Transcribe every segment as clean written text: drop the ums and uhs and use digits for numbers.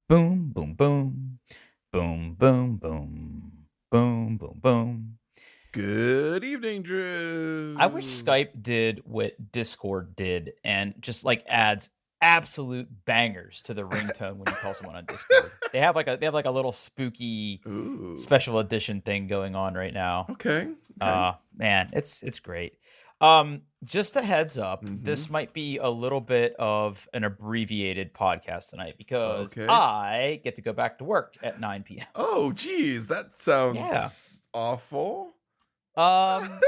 Boom, boom, boom. Boom, boom, boom. Boom, boom, boom. Good evening, I wish Drew. Skype did what Discord did and just like adds absolute bangers to the ringtone when you call someone on Discord. They have like a little spooky Ooh. special edition thing going on right now. Okay. Okay. Man, it's great. Just a heads up, Mm-hmm. this might be a little bit of an abbreviated podcast tonight because Okay. I get to go back to work at 9 p.m. Oh, geez, that Yeah. sounds awful. Um,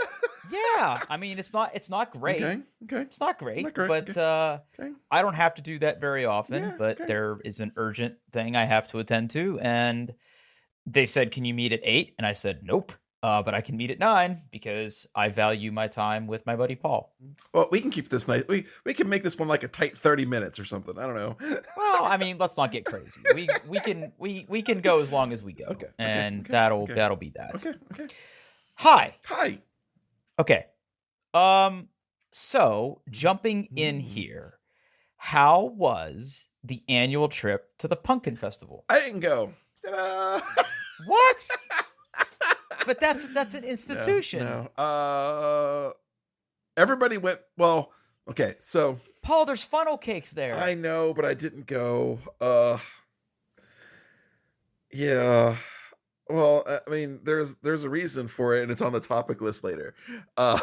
yeah. I mean, it's not great. Okay. Okay. It's not Not great, great. but Okay. Okay. I don't have to do that very often. Yeah. But Okay. there is an urgent thing I have to attend to, and they said, "Can you meet at 8?" And I said, "Nope." But I can meet at 9 because I value my time with my buddy Paul. Well, we can keep this nice. We can make this one like a tight 30 minutes or something. I don't know. Well, I mean, let's not get crazy. We can go as long as we go, Okay. Okay. and Okay. that'll Okay. that'll be that. Okay. Okay. Hi. Hi. Okay. So jumping in Mhm. here, how was the annual trip to the Pumpkin Festival? I didn't go. Ta-da! What? But that's an No. institution. No. Everybody went. Well, okay. So Paul, there's funnel cakes there. I know, but I didn't go. Yeah. Well, I mean, there's a reason for it, and it's on the topic list later. Uh,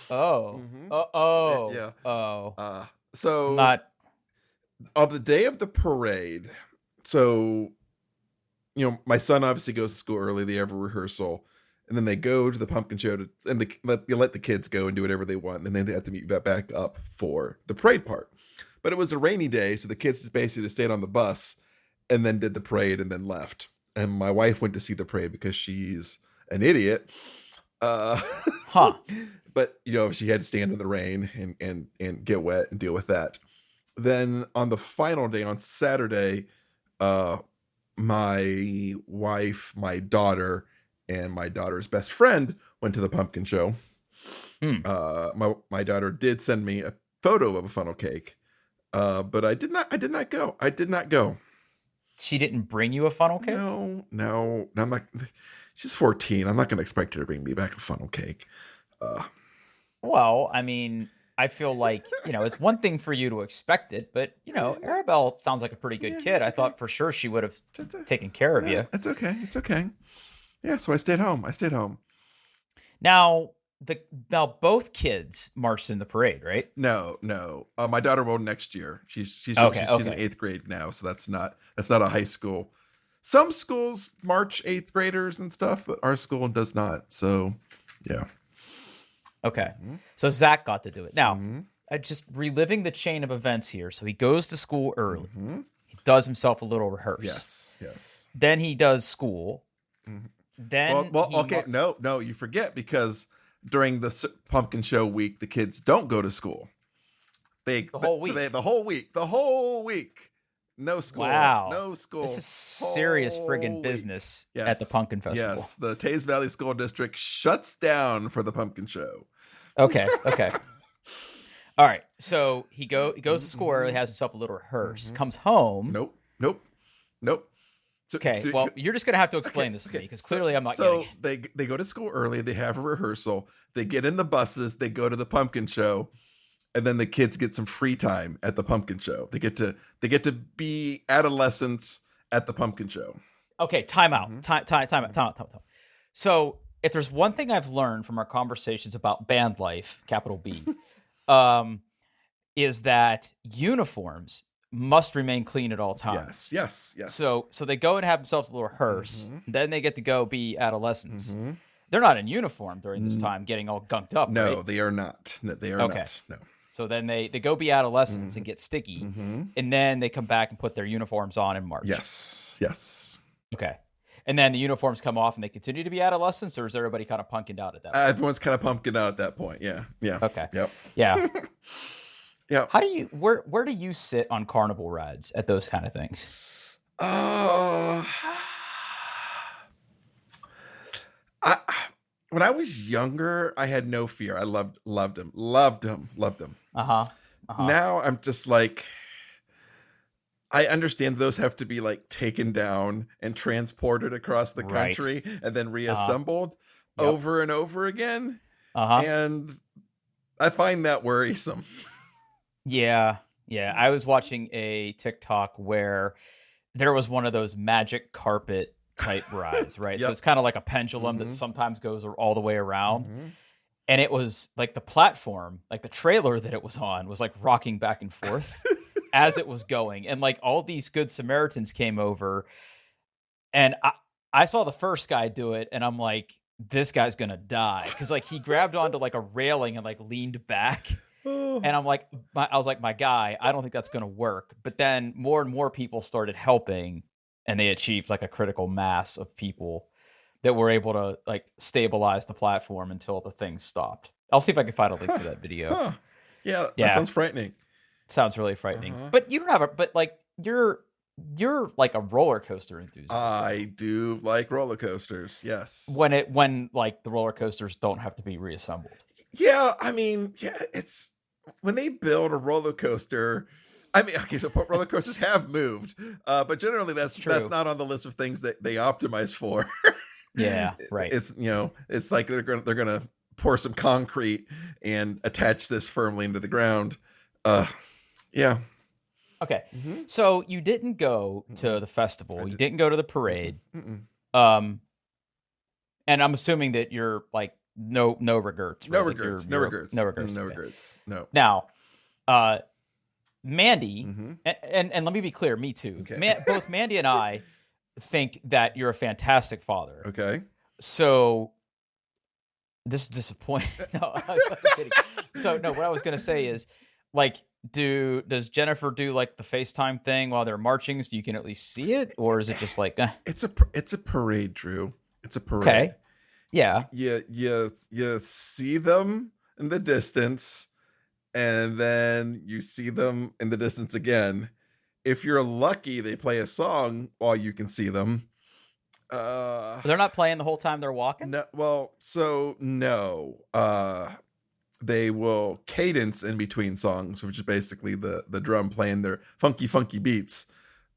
Oh. mhm. Oh. Yeah. Oh. Uh, I'm so not on the day of the parade, so my son obviously goes to school early. They have a rehearsal, and then they go to the pumpkin show, and you let the kids go and do whatever they want, and then they have to meet back up for the parade part. But it was a rainy day, so the kids just basically just stayed on the bus and then did the parade and then left. And my wife went to see the parade because she's an idiot. Uh, huh. but she had to stand in the rain and get wet and deal with that. Then on the final day on Saturday, uh, my wife, my daughter, and my daughter's best friend went to the pumpkin show. Hmm. My daughter did send me a photo of a funnel cake, but I did not go. I did not go. She didn't bring you a funnel cake? No. I'm not. She's 14. I'm not going to expect her to bring me back a funnel cake. Well, I mean, I feel like, it's one thing for you to expect it, but, Arabelle sounds like a pretty good Yeah, kid. it's I okay. thought for sure she would have It's okay. taken care of you. It's okay. It's okay. Yeah, so I stayed home. Now, both kids marched in the parade, right? No. My daughter will next year. She's Okay, she's in okay. 8th grade now, so that's not a high school. Some schools march 8th graders and stuff, but our school does not. So, yeah. Okay. So Zach got to do it. Now, Mhm. just reliving the chain of events here. So he goes to school early. Mhm. He does himself a little rehearse. Yes. Then he does school. Mhm. Then Well, he okay. No, you forget because during the pumpkin show week, the kids don't go to school. the whole week. The whole week. No school. Wow. No school. This is serious friggin' Whole business week. at the Pumpkin Festival. Yes, the Taze Valley School District shuts down for the pumpkin show. Okay. All right. So he goes to school early, has himself a little rehearse, comes home. Nope. So, Okay. Well, you're just gonna have to explain this to me because clearly I'm not getting it. So they go to school early. They have a rehearsal. They get in the buses. They go to the pumpkin show, and then the kids get some free time at the pumpkin show. They get to be adolescents at the pumpkin show. Okay. Time out. Time out. So if there's one thing I've learned from our conversations about band life, capital B, is that uniforms must remain clean at all times. Yes. So they go and have themselves a little rehearse. Then they get to go be adolescents. Mm-hmm. They're not in uniform during this time, getting all gunked up. No, right? they are not. No, they are not. No. So then they go be adolescents and get sticky, and then they come back and put their uniforms on and march. Yes. Okay. And then the uniforms come off and they continue to be adolescents, or is everybody kind of pumpkined out at that point? Everyone's kind of pumpkin out at that point. Yeah. Okay. Yep. Yeah. Yeah. How do you where do you sit on carnival rides at those kind of things? When I was younger, I had no fear. I loved him. Uh-huh. Now I'm just like, I understand those have to be like taken down and transported across the Right. country and then Uh-huh. reassembled Yep. over and over again. Uh-huh. And I find that worrisome. Yeah. Yeah. I was watching a TikTok where there was one of those magic carpet type rides, right? So Yep. it's kind of like a pendulum that Mm-hmm. sometimes goes all the way around. Mm-hmm. And it was like the platform, like the trailer that it was on was like rocking back and forth as it was going. And like all these good Samaritans came over, and I saw the first guy do it, and I'm like, this guy's gonna die. Cause like he grabbed onto like a railing and like leaned back. Oh. And I'm like, I was like, my guy, I don't think that's gonna work. But then more and more people started helping, and they achieved like a critical mass of people that were able to like stabilize the platform until the thing stopped. I'll see if I can find a link to that video. Huh. Yeah, that Yeah, sounds frightening. sounds really frightening. Uh-huh. But you don't have a, but like you're like a roller coaster enthusiast. I do like roller coasters. Yes. When like the roller coasters don't have to be reassembled. Yeah, I mean, yeah, it's when they build a roller coaster. I mean, okay, so roller coasters have moved, but generally that's True. not on the list of things that they optimize for. Yeah, right. It's it's like they're gonna pour some concrete and attach this firmly into the ground. Yeah. Okay. Mm-hmm. So you didn't go to the festival. You didn't go to the parade. Mm-mm. Um, and I'm assuming that you're like no regrets. Right? No Like regrets. No you're regrets. no regrets. No Okay. regrets. No. Now, Mandy, Mm-hmm. and let me be clear, me too. Okay. Both Mandy and I think that you're a fantastic father. Okay. So this is disappointing. No, I'm kidding. So no, what I was gonna say is, like, does Jennifer do like the FaceTime thing while they're marching so you can at least see it, or is it just like, It's a parade, Drew. It's a parade. okay, yeah, You see them in the distance, and then you see them in the distance again. If you're lucky, they play a song while you can see them. they're not playing the whole time they're walking. No, well, so no. They will cadence in between songs, which is basically the drum playing their funky beats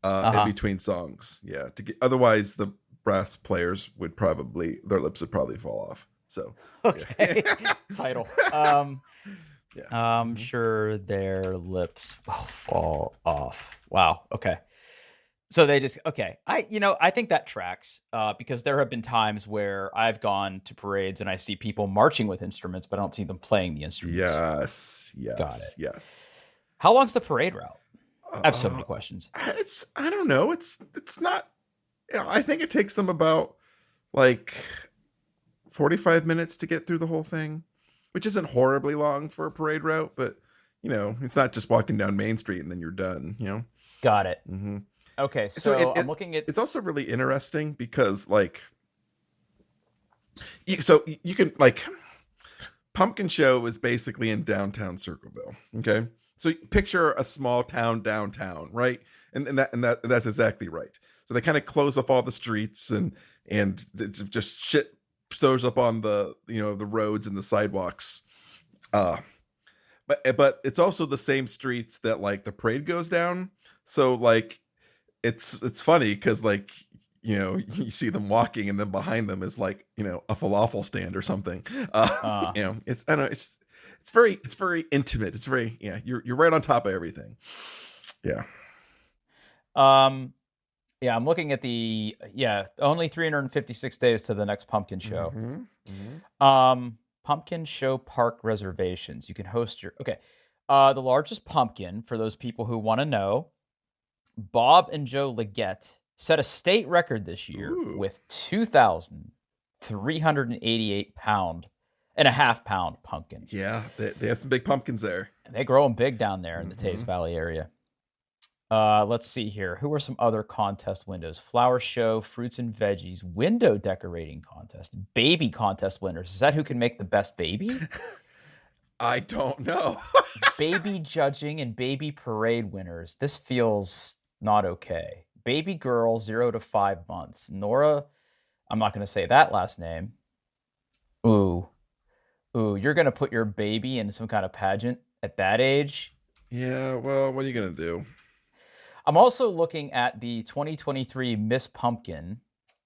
in between songs. Yeah, otherwise the brass players would probably their lips would probably fall off. So Okay, yeah. title. Yeah. I'm sure their lips will fall off. Wow. Okay. So they just okay. I think that tracks because there have been times where I've gone to parades and I see people marching with instruments, but I don't see them playing the instruments. Got it. Yes. How long's the parade route? I have so many Uh, questions. I don't know. It's not. I think it takes them about like 45 minutes to get through the whole thing, which isn't horribly long for a parade route, but it's not just walking down Main Street and then you're done. Got it. Mm-hmm. Okay, so I'm looking at. It's also really interesting because like, you can like, Pumpkin Show is basically in downtown Circleville. Okay, so picture a small town downtown, right? And that's exactly right. So they kind of close off all the streets and it's just shit shows up on the the roads and the sidewalks. But it's also the same streets that like the parade goes down. So like it's funny because like you see them walking and then behind them is like a falafel stand or something. It's I don't know, it's very intimate. It's very you're right on top of everything. Yeah. Yeah, I'm looking at the only 356 days to the next pumpkin show. Mm-hmm. Mm-hmm. Pumpkin Show Park reservations. You can host your the largest pumpkin for those people who want to know. Bob and Joe Leggett set a state record this year with 2,388 pound and a half pound pumpkin. Yeah, they have some big pumpkins there. And they grow them big down there in the Taze Valley area. Let's see here. Who are some other contest windows? Flower show, fruits and veggies, window decorating contest, baby contest winners. Is that who can make the best baby? I don't know. Baby judging and baby parade winners. This feels not okay. Baby girl, 0 to 5 months. Nora, I'm not going to say that last name. Ooh, you're going to put your baby in some kind of pageant at that age? Yeah, well, what are you going to do? I'm also looking at the 2023 Miss Pumpkin.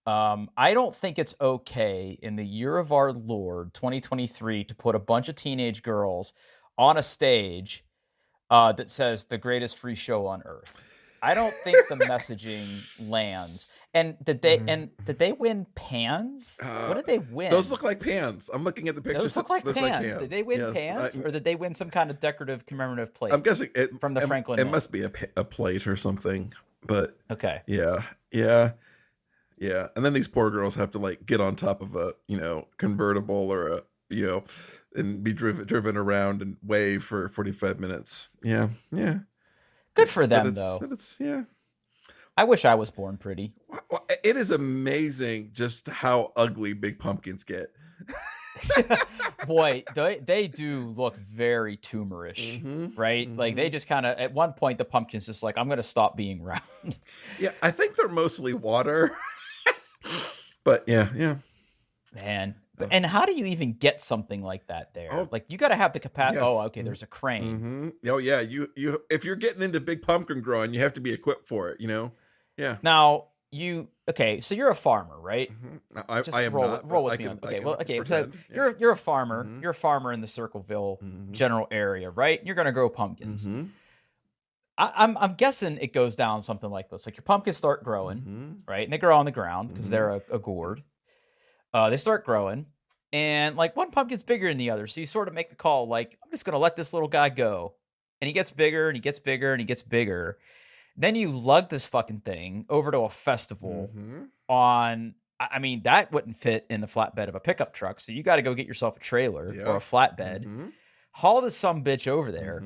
I don't think it's okay in the year of our Lord 2023 to put a bunch of teenage girls on a stage that says the greatest free show on earth. I don't think the messaging lands. And did they win pans? What did they win? Those look like pans. I'm looking at the pictures. Those look like pans. Did they win pans, or did they win some kind of decorative commemorative plate? I'm guessing from the Franklin. It must be a plate or something. But okay, yeah. And then these poor girls have to like get on top of a convertible or a and be driven around and wave for 45 minutes. Yeah. Good for them, though. I wish I was born pretty. Well, it is amazing just how ugly big pumpkins get. Boy, they do look very tumorish, right? Mm-hmm. Like they just kind of, at one point, the pumpkin's just like, I'm going to stop being round. Yeah, I think they're mostly water. But yeah. Man. And how do you even get something like that there? Oh, like you got to have the capacity. Yes. Oh, okay. There's a crane. Mm-hmm. Oh yeah. You if you're getting into big pumpkin growing, you have to be equipped for it. Yeah. Now so you're a farmer, right? Mm-hmm. I am roll, not. Roll with me on. Okay. Well, okay. Pretend, so you're a farmer. Mm-hmm. You're a farmer in the Circleville general area, right? You're going to grow pumpkins. Mm-hmm. I'm guessing it goes down something like this. Like your pumpkins start growing, right? And they grow on the ground because they're a gourd. They start growing, and like one pumpkin's bigger than the other. So you sort of make the call, like, I'm just going to let this little guy go. And he gets bigger and he gets bigger and he gets bigger. Then you lug this fucking thing over to a festival that wouldn't fit in the flatbed of a pickup truck. So you got to go get yourself a trailer or a flatbed, haul this sumbitch over there,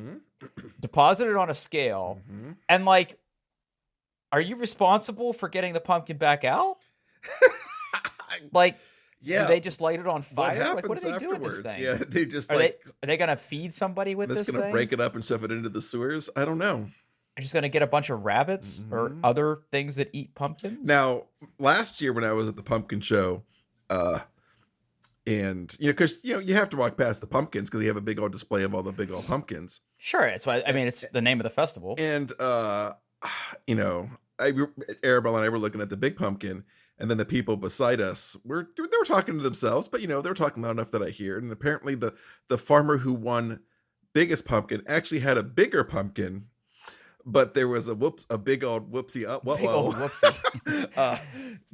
deposit it on a scale. And like, are you responsible for getting the pumpkin back out? Like, yeah. Do they just light it on fire? Like, what do they do with this thing? Yeah, they just are they gonna feed somebody with this thing? Gonna break it up and shove it into the sewers? I don't know. They're just gonna get a bunch of rabbits or other things that eat pumpkins. Now, last year when I was at the pumpkin show, and because you have to walk past the pumpkins because they have a big old display of all the big old pumpkins. Sure, it's why it's the name of the festival. And Arabella and I were looking at the big pumpkin. And then the people beside us they were talking to themselves, but they were talking loud enough that I hear. And apparently the farmer who won biggest pumpkin actually had a bigger pumpkin, but there was a big old whoopsie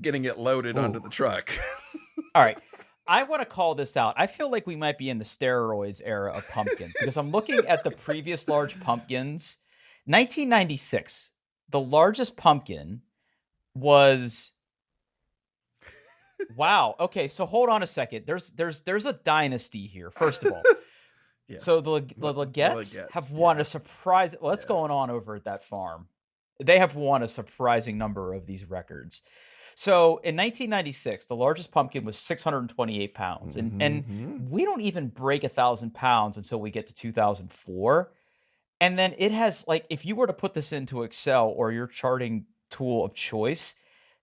getting it loaded onto the truck. All right. I want to call this out. I feel like we might be in the steroids era of pumpkins because I'm looking at the previous large pumpkins. 1996, the largest pumpkin was... Wow. Okay. So hold on a second. There's a dynasty here. First of all, So the Legettes have won a surprise. What's going on over at that farm? They have won a surprising number of these records. So in 1996, the largest pumpkin was 628 pounds, and we don't even break 1,000 pounds until we get to 2004. And then it has if you were to put this into Excel or your charting tool of choice,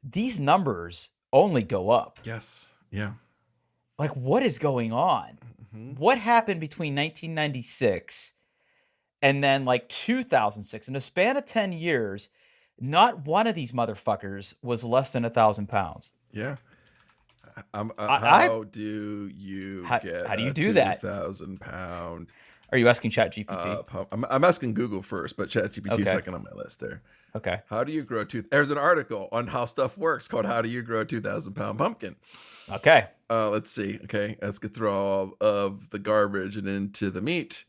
these numbers only go up. Yes. Yeah. Like, what is going on? What happened between 1996 and then 2006? In a span of 10 years, not one of these motherfuckers was less than 1,000 pounds. Yeah. How do you do that? 2,000 pound. Are you asking ChatGPT? I'm asking Google first, but ChatGPT second on my list there. Okay. How do you grow There's an article on how stuff works called "How Do You Grow a 2,000 Pound Pumpkin?" Okay. Let's see. Okay, let's get through all of the garbage and into the meat.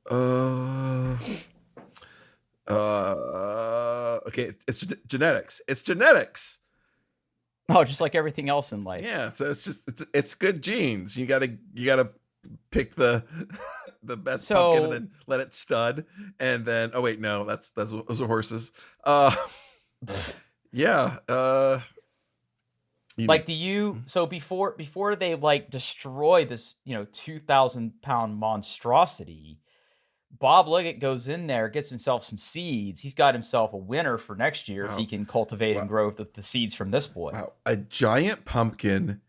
Okay, it's genetics. It's genetics. Oh, just like everything else in life. Yeah. So it's good genes. You gotta pick the best pumpkin and then let it stud, and then those are horses. So before they destroy this 2,000 pound monstrosity, Bob Liggett goes in there, gets himself some seeds. He's got himself a winner for next year if he can cultivate and grow the seeds from this boy. Wow. A giant pumpkin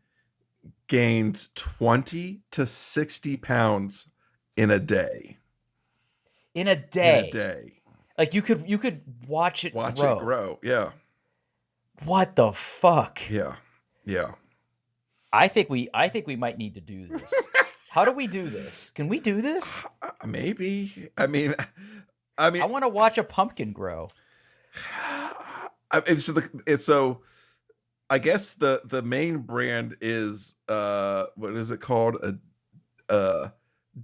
gains 20 to 60 pounds in a day. In a day. Like you could watch it Watch grow. it grow. Yeah. What the fuck? Yeah. Yeah. I think we might need to do this. How do we do this? Can we do this? Maybe. I mean, I want to watch a pumpkin grow. So I guess the main brand is what is it called?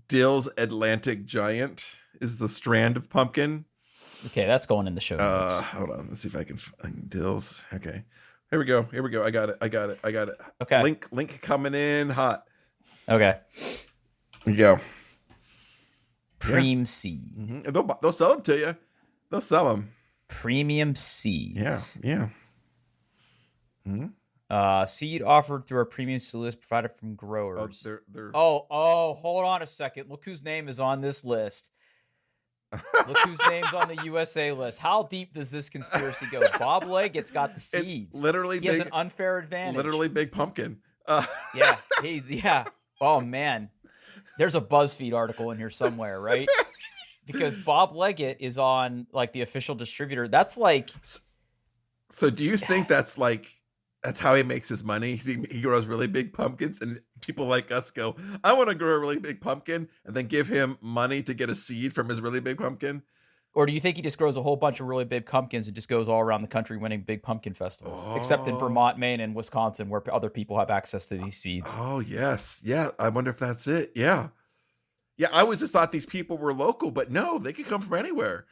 Dill's Atlantic Giant is the strand of pumpkin. Okay, that's going in the show notes. Hold on, let's see if I can find Dill's. Okay. Here we go. I got it. Okay. Link coming in hot. Okay. Here you go. Preem seed. Mm-hmm. They'll sell them to you. They'll sell them. Premium seeds. Yeah. Mm-hmm. Seed offered through our premium seed list provided from growers. Oh, hold on a second. Look whose name is on this list. Look whose name's on the USA list. How deep does this conspiracy go? Bob Leggett's got the seeds. It's literally he has an unfair advantage. Literally Big Pumpkin. Yeah. Oh man, there's a BuzzFeed article in here somewhere, right? Because Bob Leggett is on like the official distributor. That's like. So do you think that's how he makes his money? He grows really big pumpkins, and people like us go, I want to grow a really big pumpkin, and then give him money to get a seed from his really big pumpkin? Or do you think he just grows a whole bunch of really big pumpkins and just goes all around the country winning big pumpkin festivals? Except in Vermont, Maine, and Wisconsin, where other people have access to these seeds. Oh, yes. Yeah, I wonder if that's it. Yeah. Yeah, I always just thought these people were local, but no, they could come from anywhere.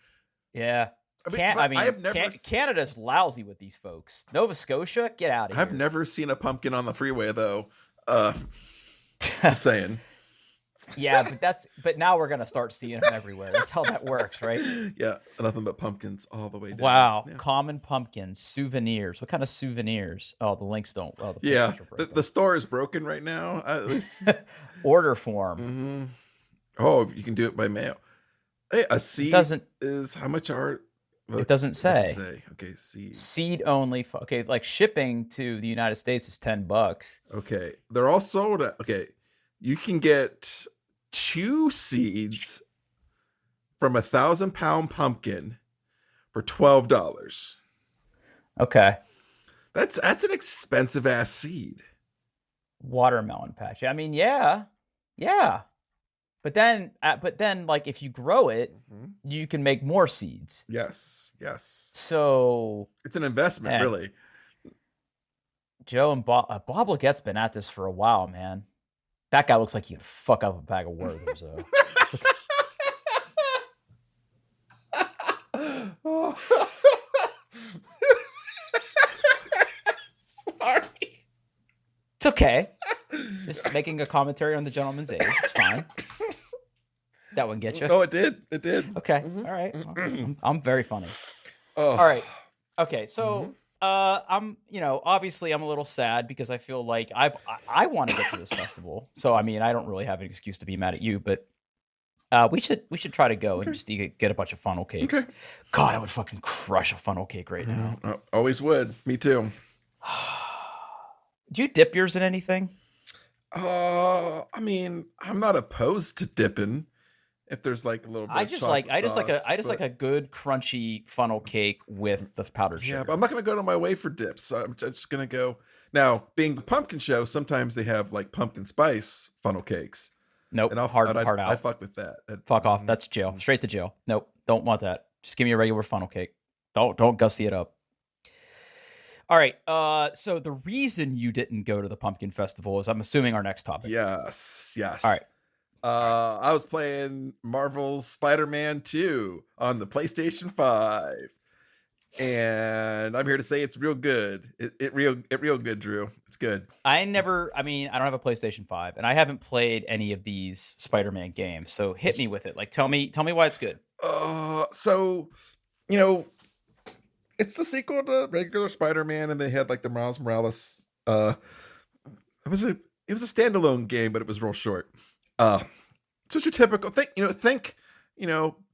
Yeah. Canada's lousy with these folks. Nova Scotia, get out of here. I've never seen a pumpkin on the freeway, though. Just saying. Yeah, but now we're gonna start seeing them everywhere. That's how that works, right? Yeah, nothing but pumpkins all the way down. Wow, yeah. Common pumpkins, souvenirs. What kind of souvenirs? Oh, the links don't. Oh, the store is broken right now. At least order form. Mm-hmm. Oh, you can do it by mail. Hey, a seed is how much are? It doesn't say. Okay, seed only. Okay, like shipping to the United States is $10. Okay, they're all sold at. Okay, you can get 2 seeds from 1,000-pound pumpkin for $12. Okay, that's an expensive ass seed. Watermelon patch. I mean, yeah. But then, like if you grow it, you can make more seeds. Yes. So it's an investment, really. Joe and Bob Legette's been at this for a while, man. That guy looks like he'd fuck up a bag of Werther's, though. Sorry. It's okay. Just making a commentary on the gentleman's age. It's fine. That one get you? Oh, it did. Okay. Mm-hmm. All right. I'm very funny. Oh. All right. Okay. So, I'm, obviously I'm a little sad because I feel like I want to get to this festival. So, I mean, I don't really have an excuse to be mad at you, but we should try to go and just get a bunch of funnel cakes. Okay. God, I would fucking crush a funnel cake right now. Always would. Me too. Do you dip yours in anything? I mean, I'm not opposed to dipping. If there's like a little bit, I just like a good crunchy funnel cake with the powdered sugar. Yeah, but I'm not gonna go to my way for dips. So I'm just gonna go. Now, being the pumpkin show, sometimes they have like pumpkin spice funnel cakes. Nope, hard out. I fuck with that. Fuck off. That's jail. Straight to jail. Nope, don't want that. Just give me a regular funnel cake. Don't gussy it up. All right. So the reason you didn't go to the pumpkin festival is, I'm assuming, our next topic. Yes. All right. I was playing Marvel's Spider-Man 2 on the PlayStation 5, and I'm here to say it's real good. It real good, Drew. It's good. I don't have a PlayStation 5, and I haven't played any of these Spider-Man games. So hit me with it. Like, tell me why it's good. So, it's the sequel to regular Spider-Man, and they had like the Miles Morales. It was a standalone game, but it was real short. Just your typical thing, think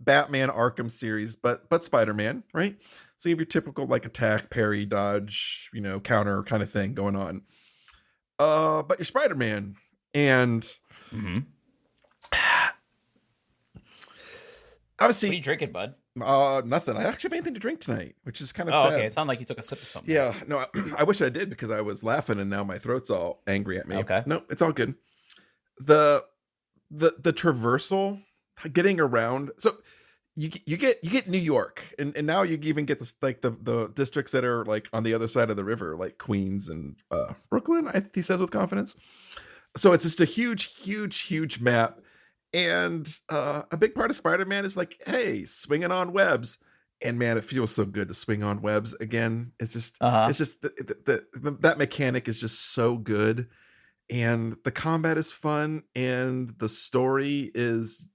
Batman Arkham series, but Spider-Man, right? So you have your typical like attack, parry, dodge, counter kind of thing going on. But you're Spider-Man, and What are you Obviously, drinking, bud? nothing. I actually have anything to drink tonight, which is kind of Oh, okay. sad. It sounded like you took a sip of something. Yeah, no, I wish I did because I was laughing and now my throat's all angry at me. Okay. No, it's all good. The the traversal, getting around. So you get New York, and now you even get this, like the districts that are like on the other side of the river, like Queens and Brooklyn. He says with confidence. So it's just a huge map, and a big part of Spider-Man is like, hey, swinging on webs, and man, it feels so good to swing on webs again. Uh-huh. It's just that mechanic is just so good, and the combat is fun, and the story is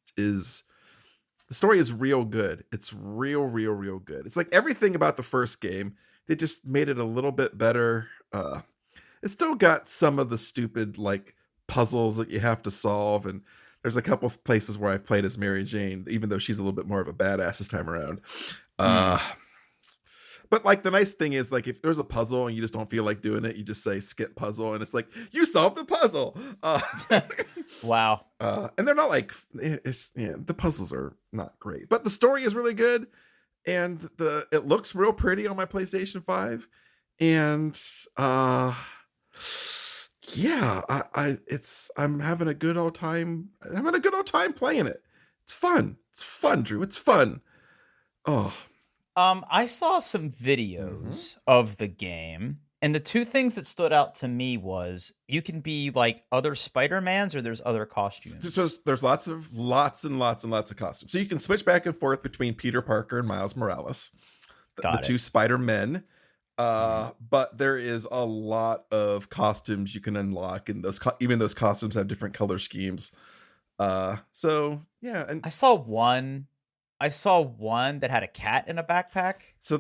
real good. It's real good. It's like everything about the first game. They just made it a little bit better. It's still got some of the stupid like puzzles that you have to solve, and there's a couple of places where I've played as Mary Jane, even though she's a little bit more of a badass this time around. Hmm. Uh, but like the nice thing is, like, if there's a puzzle and you just don't feel like doing it, you just say skip puzzle, and it's like you solved the puzzle. Wow. And they're not like the puzzles are not great, but the story is really good, and it looks real pretty on my PlayStation 5, and yeah, I'm having a good old time. I'm having a good old time playing it. It's fun. It's fun, Drew. It's fun. Oh. I saw some Mhm. videos of the game, and the two things that stood out to me was you can be like other Spider-Mans or there's other So costumes. there's lots of costumes. So you can switch back and forth between Peter Parker and Miles Morales, the Got two it. Spider-Men. Mhm. But there is a lot of costumes you can unlock, and even those costumes have different color schemes. So yeah, and I saw one. I saw one that had a cat in a backpack. so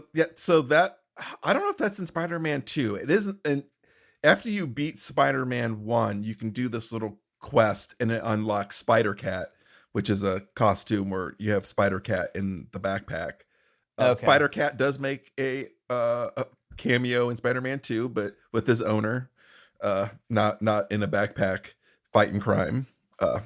that I don't know if that's in Spider-Man 2. It isn't, and after you beat Spider-Man 1, you can do this little quest and it unlocks Spider-Cat, which is a costume where you have Spider-Cat in the backpack. Okay. Spider-Cat does make a cameo in Spider-Man 2, but with his owner, not in a backpack fighting crime. Uh,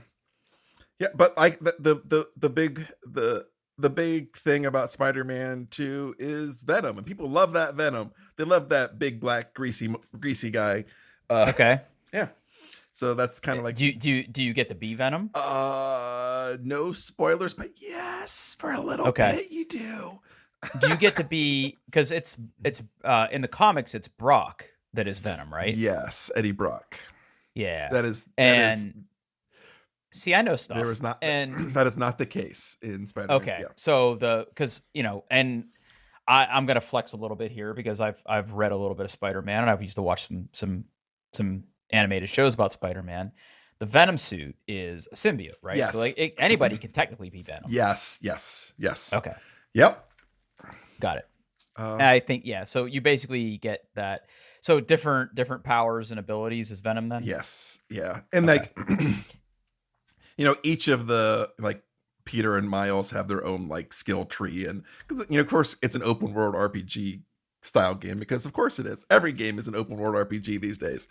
yeah, but like the big thing about Spider-Man 2 is Venom, and people love that Venom. They love that big black greasy guy. Uh, Okay. yeah, so that's kind of like Do you get the bee venom? no spoilers, but yes, for a little Okay. bit you do. Do you get to be because it's in the comics it's Brock that is Venom, right? Yes, Eddie Brock. Yeah. That is And see, I know there stuff. is not And that is not the case in Spider-Man. okay. Yeah. So because and I'm gonna flex a little bit here because I've read a little bit of Spider-Man and I've used to watch some animated shows about Spider-Man. The Venom suit is a symbiote, right? So like Yes. anybody can technically be Venom. Yes. Okay, Yep. got it. Uh, I think yeah. So you basically get that. So different powers and abilities is Venom then. yes. Yeah. And Okay. like each of the like Peter and Miles have their own like skill tree, and because of course it's an open world RPG style game, because of course it is. Every game is an open world RPG these days.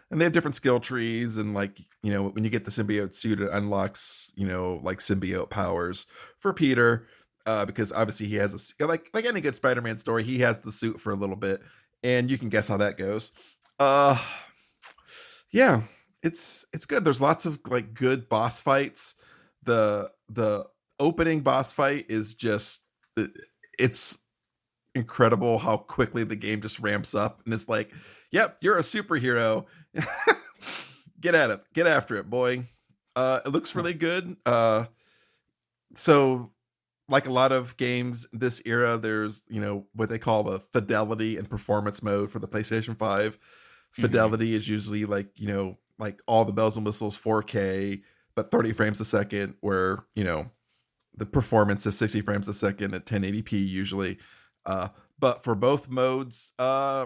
And they have different skill trees, and like when you get the symbiote suit, it unlocks like symbiote powers for Peter, because obviously he has like any good Spider-Man story, he has the suit for a little bit, and you can guess how that goes. Uh, yeah, it's good. There's lots of like good boss fights. The opening boss fight is just it's incredible how quickly the game just ramps up, and it's like, yep, you're a superhero. Get at it, get after it, boy. It looks Huh. really good. So like a lot of games this era, there's what they call the fidelity and performance mode for the PlayStation 5. Mhm. Fidelity is usually like like all the bells and whistles 4K, but 30 frames a second, where the performance is 60 frames a second at 1080p usually. uh but for both modes,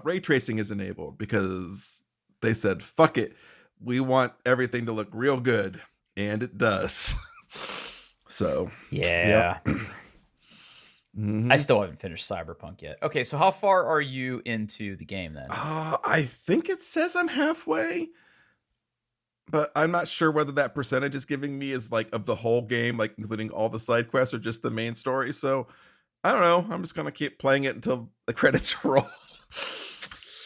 ray tracing is enabled, because they said, fuck it, we want everything to look real good, and it does. So yep. Yeah. I Hmm. still haven't finished Cyberpunk yet. Okay, so how far are you into the game then? I think it says I'm halfway. but I'm not sure whether that percentage is giving me is like of the whole game, like including all the side quests or just the main story. So I don't know. I'm just gonna keep playing it until the credits roll.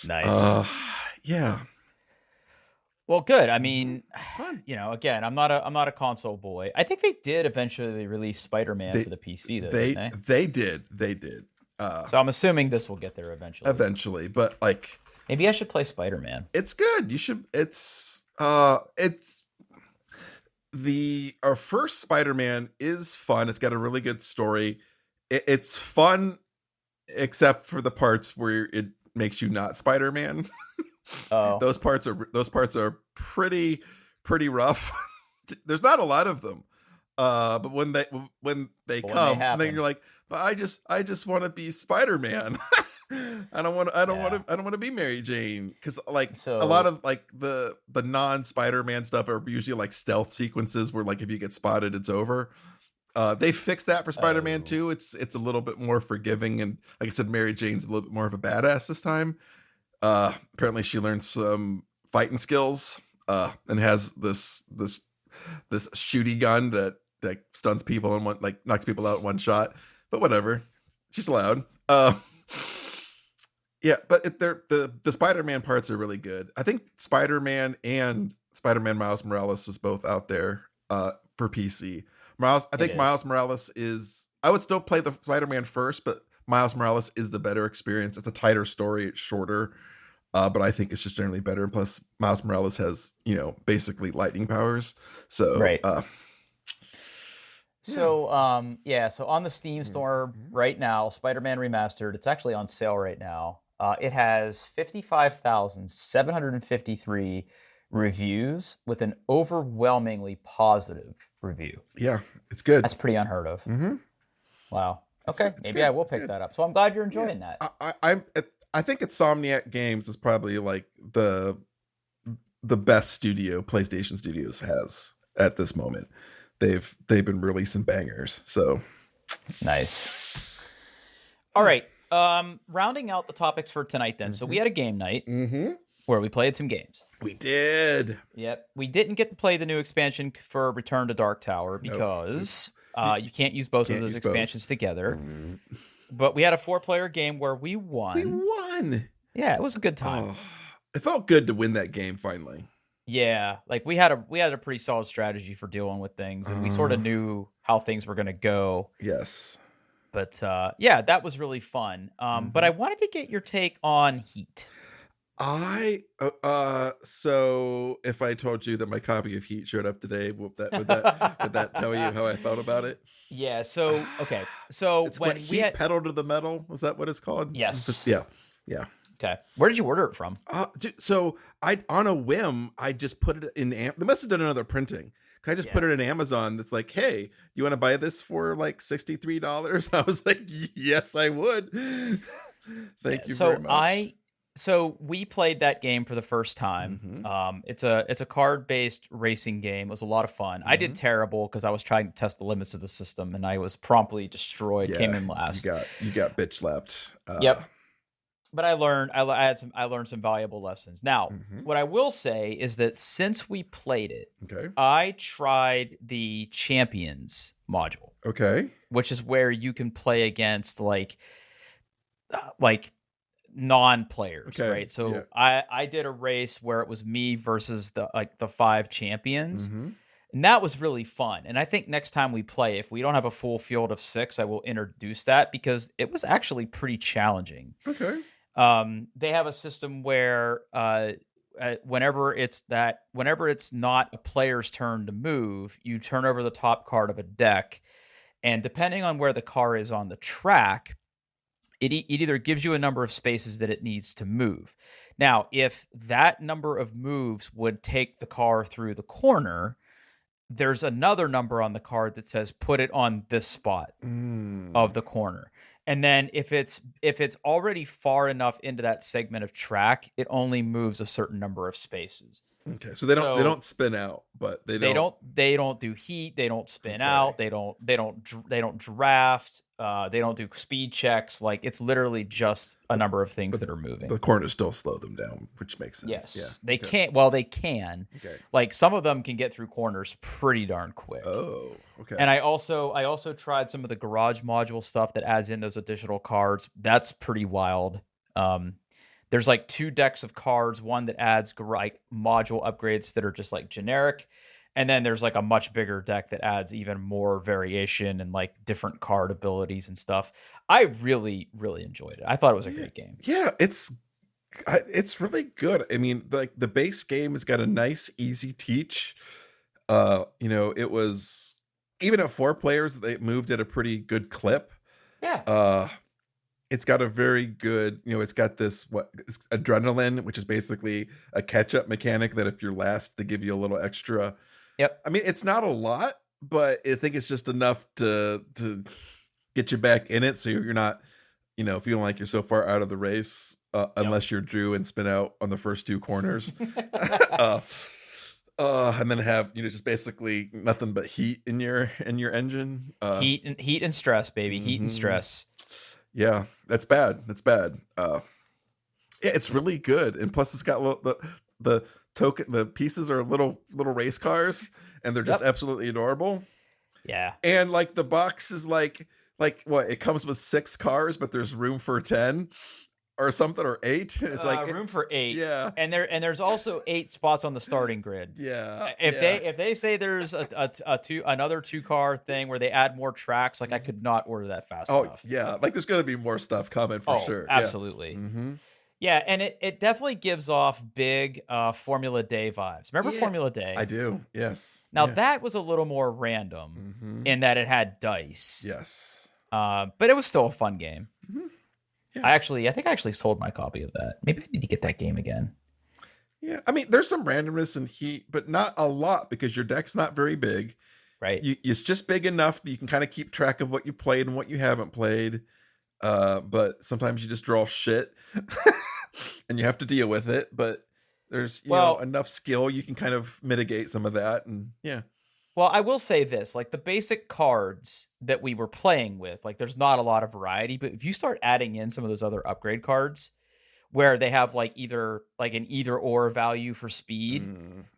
Nice. Yeah. Well, good. I mean, It's fun. again, I'm not a console boy. I think they did eventually release Spider-Man for the PC, though, didn't They did. So I'm assuming this will get there eventually. Eventually, but like maybe I should play Spider-Man. it's good. You should. It's our first Spider-Man is fun. It's got a really good story. It's fun, except for the parts where it makes you not Spider-Man. Oh, those parts are pretty rough. There's not a lot of them, but when they come, then you're like, but I just want to be Spider-Man. I don't want to be Mary Jane, because like a lot of like the non-Spider-Man stuff are usually like stealth sequences where like if you get spotted, it's over. They fixed that for Spider-Man 2. It's a little bit more forgiving, and like I said, Mary Jane's a little bit more of a badass this time. Apparently she learned some fighting skills, and has this shooty gun that stuns people and knocks people out in one shot. But whatever, she's allowed. Yeah, but the Spider-Man parts are really good. I think Spider-Man and Spider-Man Miles Morales is both out there for PC. Miles Morales is. I would still play the Spider-Man first, but Miles Morales is the better experience. It's a tighter story. It's shorter, but I think it's just generally better. And plus, Miles Morales has basically lightning powers. So right. So on the Steam store right now, Spider-Man Remastered. It's actually on sale right now. It has 55,753 reviews with an overwhelmingly positive review. Yeah, it's good. That's pretty unheard of. Mm-hmm. Wow. Okay, maybe I will pick that up. So I'm glad you're enjoying that. I think Insomniac Games is probably like the best studio PlayStation Studios has at this moment. They've been releasing bangers. So nice. All right. Rounding out the topics for tonight then. So we had a game night where we played some games. We did. Yep. We didn't get to play the new expansion for Return to Dark Tower because you can't use both of those expansions together. But we had a 4-player game where we won. Yeah, it was a good time. Oh, it felt good to win that game finally. Yeah, like we had a pretty solid strategy for dealing with things, and we sort of knew how things were going to go. Yes. But that was really fun. But I wanted to get your take on Heat. So if I told you that my copy of Heat showed up today, would that tell you how I felt about it? Yeah. So okay. So it's when Heat Pedal to the Metal, was that what it's called? Yes. Yeah. Okay. Where did you order it from? So on a whim, I just put it in. They must have done another printing. I just put it in Amazon. That's like, hey, you want to buy this for like $63? I was like, yes, I would. Thank you very much. So we played that game for the first time. It's a card-based racing game. It was a lot of fun. I did terrible because I was trying to test the limits of the system, and I was promptly destroyed. Came in last. You got bitch slapped. Yep. But I learned some valuable lessons. Now, what I will say is that since we played it, I tried the Champions module. Okay. Which is where you can play against like non-players, right? So I did a race where it was me versus the 5 champions. And that was really fun. And I think next time we play, if we don't have a full field of 6, I will introduce that because it was actually pretty challenging. Okay. They have a system where whenever it's not a player's turn to move, you turn over the top card of a deck, and depending on where the car is on the track, it either gives you a number of spaces that it needs to move. Now, if that number of moves would take the car through the corner, there's another number on the card that says put it on this spot of the corner. And then if it's already far enough into that segment of track, it only moves a certain number of spaces. Okay, so they don't spin out, but they don't do heat. They don't spin out. They don't draft. They don't do speed checks. Like, it's literally just a number of things that are moving. The corners still slow them down, which makes sense. Yes, Yeah. they can't. Well, they can. Okay. Like, some of them can get through corners pretty darn quick. Oh, okay. And I also tried some of the garage module stuff that adds in those additional cards. That's pretty wild. There's like 2 decks of cards, one that adds like module upgrades that are just like generic, and then there's like a much bigger deck that adds even more variation and like different card abilities and stuff. I really, really enjoyed it. I thought it was a great game. Yeah, it's really good. I mean, like the base game has got a nice, easy teach. It was, even at 4 players, they moved at a pretty good clip. Yeah. It's got a very good, it's got this adrenaline, which is basically a catch-up mechanic that if you're last, they give you a little extra. Yep. I mean, it's not a lot, but I think it's just enough to get you back in it, so you're not, feeling like you're so far out of the race, unless you're Drew and spin out on the first 2 corners. And then have just basically nothing but heat in your engine. Heat and stress, baby. Heat and stress. Yeah, that's bad. Yeah, it's really good, and plus it's got the token. The pieces are little race cars, and they're just absolutely adorable. Yeah, and like the box is like what, it comes with 6 cars, but there's room for 10 or something, or 8. It's like room for 8. Yeah, and there's also 8 spots on the starting grid. Yeah, if they say there's another 2 car thing where they add more tracks, like I could not order that fast enough. Yeah, like there's gonna be more stuff coming for sure. Absolutely. Yeah, and it definitely gives off big Formula Day vibes. Remember Formula Day? I do. Yes. Now that was a little more random in that it had dice. Yes. But it was still a fun game. Yeah. I think I actually sold my copy of that. Maybe I need to get that game again. Yeah, I mean, there's some randomness and heat, but not a lot because your deck's not very big. Right. It's just big enough that you can kind of keep track of what you played and what you haven't played. But sometimes you just draw shit and you have to deal with it. But there's enough skill you can kind of mitigate some of that. And yeah. Well, I will say this, like the basic cards that we were playing with, like there's not a lot of variety, but if you start adding in some of those other upgrade cards where they have like either like an either or value for speed,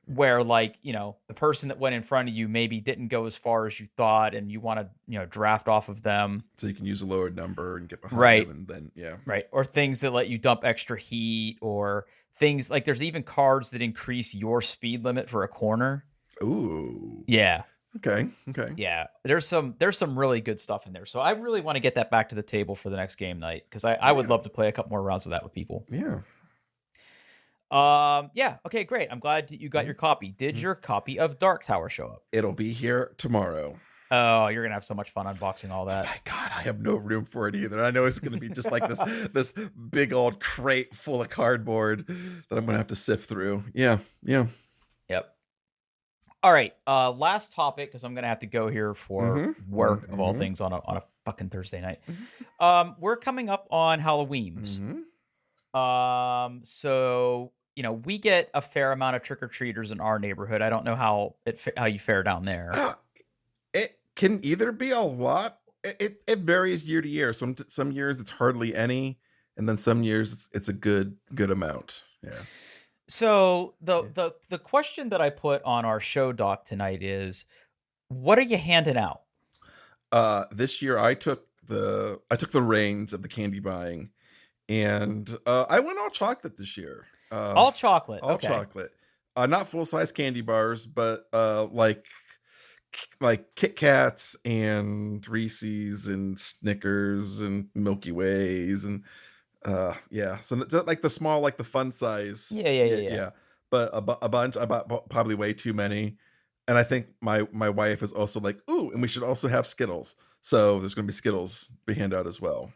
where like, the person that went in front of you maybe didn't go as far as you thought and you want to, draft off of them. So you can use a lower number and get behind them and then, Right. Or things that let you dump extra heat, or things like there's even cards that increase your speed limit for a corner. Ooh. Yeah. Okay. Yeah. There's some really good stuff in there. So I really want to get that back to the table for the next game night, because I would love to play a couple more rounds of that with people. Yeah. Yeah. Okay, great. I'm glad you got your copy. Did your copy of Dark Tower show up? It'll be here tomorrow. Oh, you're gonna have so much fun unboxing all that. Oh my God, I have no room for it either. I know it's gonna be just like this big old crate full of cardboard that I'm gonna have to sift through. Yeah. Yep. All right. Last topic, because I'm gonna have to go here for work of all things on a fucking Thursday night. We're coming up on Halloween. So we get a fair amount of trick-or-treaters in our neighborhood. I don't know how you fare down there. It can either be a lot. It varies year to year. Some years it's hardly any, and then some years it's a good amount. Yeah. So the question that I put on our show doc tonight is, what are you handing out? This year I took the reins of the candy buying, and I went all chocolate this year. All chocolate. All chocolate. Not full size candy bars, but like Kit Kats and Reese's and Snickers and Milky Ways and so like the small, like the fun size. Yeah. But a bunch. I bought probably way too many, and I think my wife is also like, ooh, and we should also have Skittles. So there's going to be Skittles be handed out as well.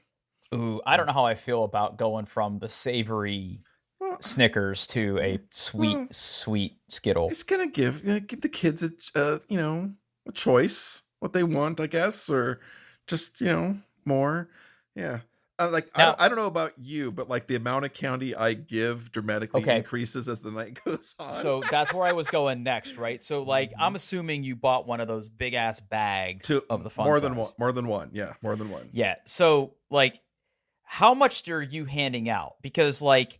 Ooh, I don't know how I feel about going from the savory Snickers to a sweet Skittle. It's gonna give the kids a choice, what they want, I guess, or just more. Yeah. Now, I don't know about you, but like the amount of candy I give dramatically okay, increases as the night goes on. so that's where I was going next, right? So like Mhm. I'm assuming you bought one of those big ass bags To of the fun more than one, size. yeah, more than one. Yeah. So like how much are you handing out? Because like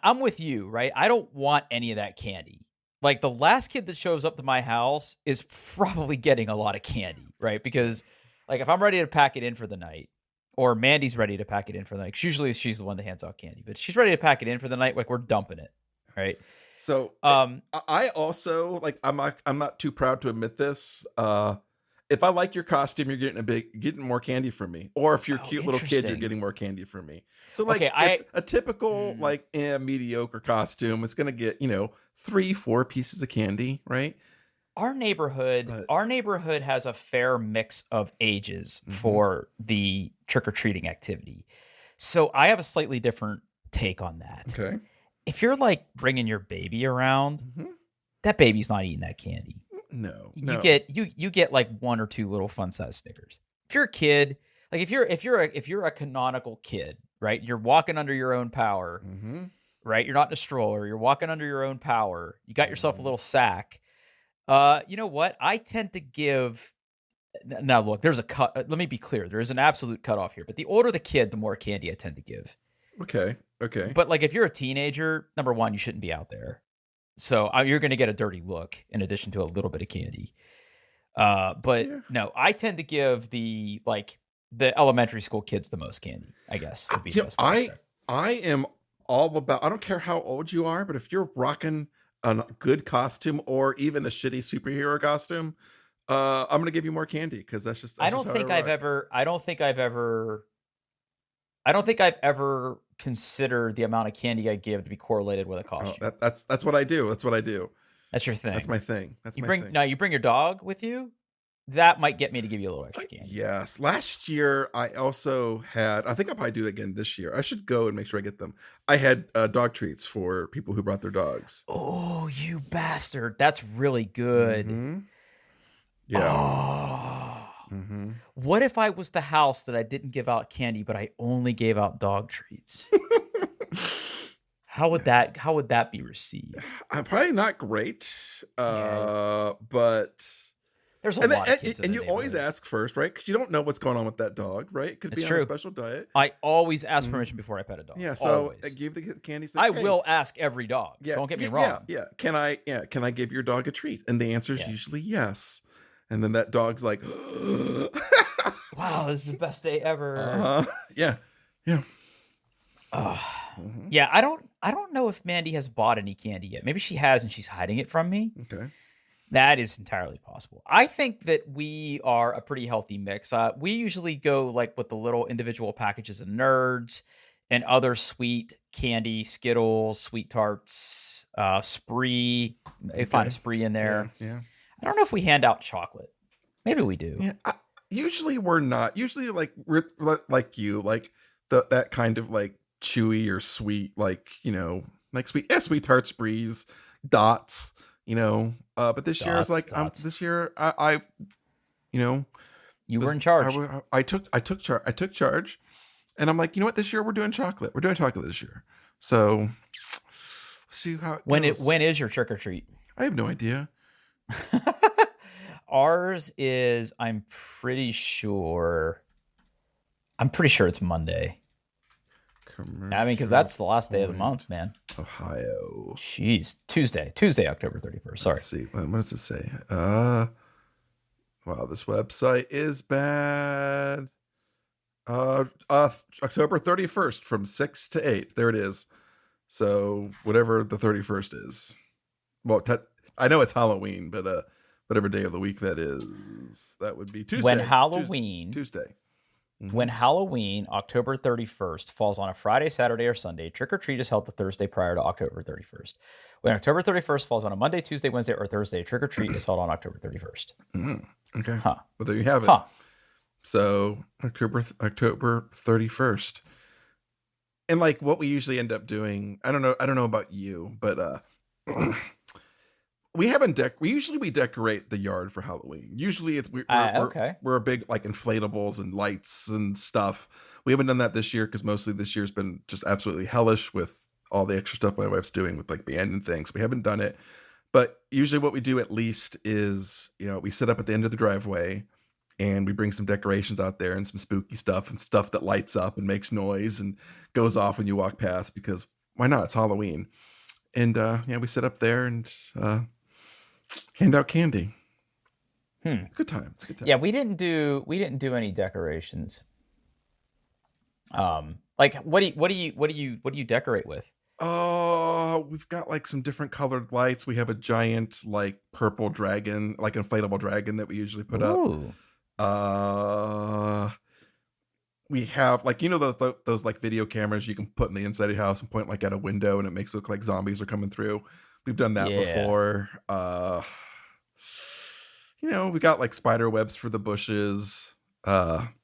I'm with you, right? I don't want any of that candy. Like the last kid that shows up to my house is probably getting a lot of candy, right? Because like if I'm ready to pack it in for the night, or Mandy's ready to pack it in for the night, 'cause usually she's the one that hands out candy, but she's ready to pack it in for the night, like we're dumping it, right? So Um, I also like I'm not too proud to admit this. If I like your costume, you're getting more candy from me. Or if you're a oh, cute little kid, you're interesting. getting more candy from me. So Okay, like a typical mm, like mediocre costume is gonna get, 3, 4 pieces of candy, right? our neighborhood, But our neighborhood has a fair mix of ages mhm, for the trick or treating activity. So I have a slightly different take on that. okay. If you're like bringing your baby around, Mhm. that baby's not eating that candy. No, You no. get you get like one or two little fun size Snickers. If you're a kid, like if you're a canonical kid, right? You're walking under your own power, Mhm. right? You're not in a stroller. You're walking under your own power. You got yourself a Mhm. little sack. You know what? I tend to give. Now look, there's a cut. Let me be clear. There is an absolute cutoff here. But the older the kid, the more candy I tend to give. Okay. Okay. But like if you're a teenager, number one, you shouldn't be out there. So you're going to get a dirty look in addition to a little bit of candy. But Yeah. no, I tend to give the elementary school kids the most candy, I guess would be the best way to say it. I am all about. I don't care how old you are, but if you're rocking a good costume or even a shitty superhero costume, I'm gonna give you more candy because I that's just don't how I think I've rock. ever I don't think I've ever I don't think I've ever considered the amount of candy I give to be correlated with a Oh, costume. that's what I do. That's what I do. That's your That's thing. my thing. That's You my bring thing. now you bring your dog with you, that might get me to give you a little extra candy. Yes. Last year, I also had. I think I'll probably do it again this year. I should go and make sure I get them. I had dog treats for people who brought their dogs. Oh, you bastard. That's really good. Mm-hmm. Yeah. Oh. Mm-hmm. What if I was the house that I didn't give out candy, but I only gave out dog treats? How would that be received? I'm probably not great, Yeah, but there's a and then, lot of kids in and the you always neighborhood. ask first, right? Because you don't know what's going on with that dog, right? It could It's be on a true. special diet. I always ask Mhm. permission before I pet a dog. Yeah, so I Always. give the candy. Like, I hey, will ask every dog. yeah, Don't get me yeah, wrong. yeah. Can I give your dog a treat? And the answer is Yeah. usually yes. And then that dog's like, Wow, this is the best day ever. yeah, yeah. Ugh. Mhm. Yeah, I don't know if Mandy has bought any candy yet. Maybe she has and she's hiding it from me. Okay. That is entirely possible. I think that we are a pretty healthy mix. We usually go like with the little individual packages of Nerds and other sweet candy, Skittles, Sweet Tarts, Spree. Maybe find a Okay. Spree in Yeah, there. yeah. I don't know if we hand out chocolate. Maybe we do. Yeah, usually we're not. Usually, like like you, like that kind of like chewy or sweet, like like sweet tart sprees, dots. But this year is Dots, like dots. this year I you know You were this- in charge. I took charge, and I'm like, you know what? This year we're doing chocolate. We're doing chocolate this year. So see how it goes. When is your trick or treat? I have no idea. Ours is, I'm pretty sure it's Monday. I mean, because that's the last day of the month, man. Ohio. Jeez. Tuesday, October 31st. Sorry. Let's see. What does it say? Wow, this website is bad. October 31st from 6 to 8. There it is. So whatever the 31st is. Well, I know it's Halloween, but whatever day of the week that is, that would be Tuesday. When Halloween, Tuesday. Mhm. when Halloween, October 31st, falls on a Friday, Saturday, or Sunday, trick or treat is held the Thursday prior to October 31st. When October 31st falls on a Monday, Tuesday, Wednesday, or Thursday, trick or treat is held on October 31st. Okay. Huh. Well, there you have it. Huh. So October 31st. And like what we usually end up doing, I don't know about you, but we haven't we usually decorate the yard for Halloween. Usually it's Okay. we're a big like inflatables and lights and stuff. We haven't done that this year because mostly this year's been just absolutely hellish with all the extra stuff my wife's doing with like band and things. We haven't done it. But usually what we do at least is, we sit up at the end of the driveway and we bring some decorations out there and some spooky stuff and stuff that lights up and makes noise and goes off when you walk past, because why not? It's Halloween. And we sit up there and hand out candy. It's a good time. It's a good time. Yeah, we didn't do any decorations. Like what do you decorate with? We've got like some different colored lights. We have a giant like purple dragon, like inflatable dragon that we usually put Ooh. up. We have like, those like video cameras you can put in the inside of your house and point like at a window and it makes it look like zombies are coming through. We've done that before. We got like spider webs for the bushes. Yeah.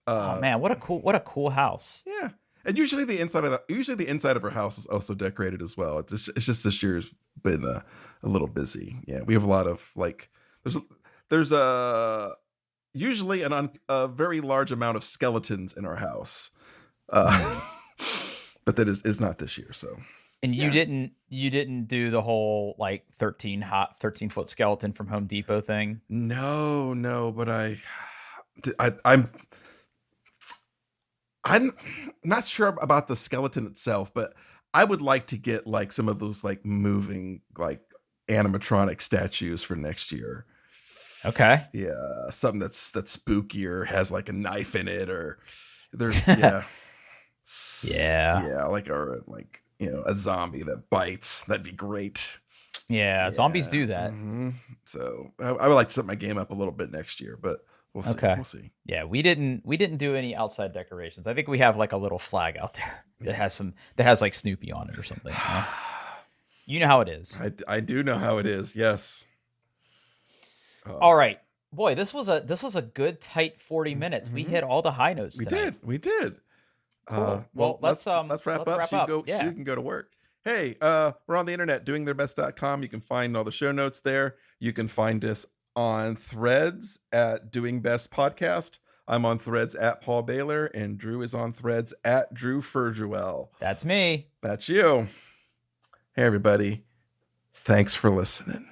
Oh man, what a cool house. Yeah. And usually the inside of our house is also decorated as well. It's just this year's been a little busy. Yeah, we have a lot of like there's usually a very large amount of skeletons in our house, but that is not this year. So. And you didn't do the whole like 13-foot skeleton from Home Depot thing? No, but I'm not sure about the skeleton itself, but I would like to get like some of those like moving like animatronic statues for next year. Okay. Yeah, something that's spookier, has like a knife in it, or there's yeah. Like a zombie that bites. That'd be great. Yeah, zombies do that. Mm-hmm. So I would like to set my game up a little bit next year, but we'll see. Okay. We'll see. Yeah, we didn't do any outside decorations. I think we have like a little flag out there that has like Snoopy on it or something. You know how it is. I do know how it is. Yes. All right, boy, this was a good tight 40 minutes. We hit all the high notes tonight. We did. Cool. Well, let's wrap up. So you can go to work. Hey, we're on the internet, doingtheirbest.com. You can find all the show notes there. You can find us on Threads at Doing Best Podcast. I'm on Threads at Paul Baylor, and Drew is on Threads at Drew Ferguel. That's me. That's you. Hey, everybody. Thanks for listening.